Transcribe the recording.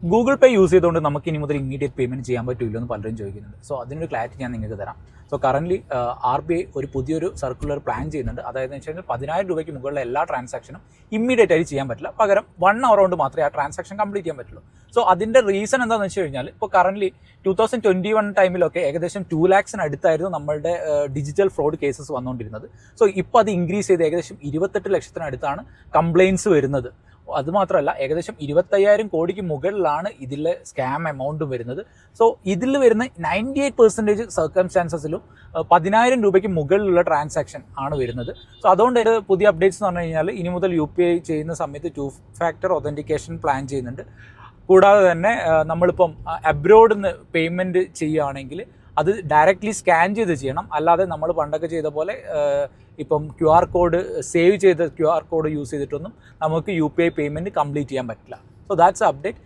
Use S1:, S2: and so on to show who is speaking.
S1: Google പേ use ചെയ്തുകൊണ്ട് നമുക്ക് ഇനി മുതൽ ഇമ്മീഡിയറ്റ് പേയ്മെൻറ്റ് ചെയ്യാൻ പറ്റില്ലോ എന്ന് പലരും ചോദിക്കുന്നുണ്ട്. സോ അതിനൊരു ക്ലാരിറ്റി ഞാൻ നിങ്ങൾക്ക് തരാം. സോ കറൻ്റ്ലി RBI ഒരു പുതിയൊരു സർക്കുലർ പ്ലാൻ ചെയ്യുന്നുണ്ട്. അതായത് എന്ന് വെച്ച് കഴിഞ്ഞാൽ 10,000 രൂപയ്ക്ക് മുകളിലുള്ള എല്ലാ ട്രാൻസാക്ഷനും ഇമ്മീഡിയറ്റ് ആയിട്ട് ചെയ്യാൻ പറ്റില്ല. പകരം 1 hour കൊണ്ട് മാത്രമേ ആ ട്രാൻസാക്ഷൻ കംപ്ലീറ്റ് ചെയ്യാൻ പറ്റുള്ളൂ. സോ അതിൻ്റെ റീസൺ എന്താണെന്ന് വെച്ച് കഴിഞ്ഞാൽ ഇപ്പോൾ കറൻ്റ്ലി 2021 ടൈമിലൊക്കെ ഏകദേശം 2 lakhs അടുത്തായിരുന്നു നമ്മളുടെ ഡിജിറ്റൽ ഫ്രോഡ് കേസസ് വന്നുകൊണ്ടിരുന്നത്. സോ ഇപ്പോൾ അത് ഇൻക്രീസ് ചെയ്ത് ഏകദേശം 28 ലക്ഷത്തിനടുത്താണ് കംപ്ലയിൻസ് വരുന്നത്. അതുമാത്രമല്ല ഏകദേശം 25,000 കോടിക്ക് മുകളിലാണ് ഇതിലെ സ്കാം എമൗണ്ട് വരുന്നത്. സോ ഇതിൽ വരുന്ന 98% സർക്കംസ്റ്റാൻസസിലും 10,000 രൂപയ്ക്ക് മുകളിലുള്ള ട്രാൻസാക്ഷൻ ആണ് വരുന്നത്. സോ അതുകൊണ്ട് പുതിയ അപ്ഡേറ്റ്സ് എന്ന് പറഞ്ഞു കഴിഞ്ഞാൽ ഇനി മുതൽ UPI ചെയ്യുന്ന സമയത്ത് 2 factor authentication പ്ലാൻ ചെയ്യുന്നുണ്ട്. കൂടാതെ തന്നെ നമ്മളിപ്പം അബ്രോഡിൽ നിന്ന് പേയ്മെൻറ്റ് ചെയ്യുകയാണെങ്കിൽ അത് ഡയറക്റ്റ്ലി സ്കാൻ ചെയ്ത് ചെയ്യണം. അല്ലാതെ നമ്മൾ പണ്ടൊക്കെ ചെയ്ത പോലെ ഇപ്പം QR കോഡ് സേവ് ചെയ്ത QR കോഡ് യൂസ് ചെയ്തിട്ടൊന്നും നമുക്ക് UPI പേയ്മെൻറ്റ് കംപ്ലീറ്റ് ചെയ്യാൻ പറ്റില്ല. So that's update.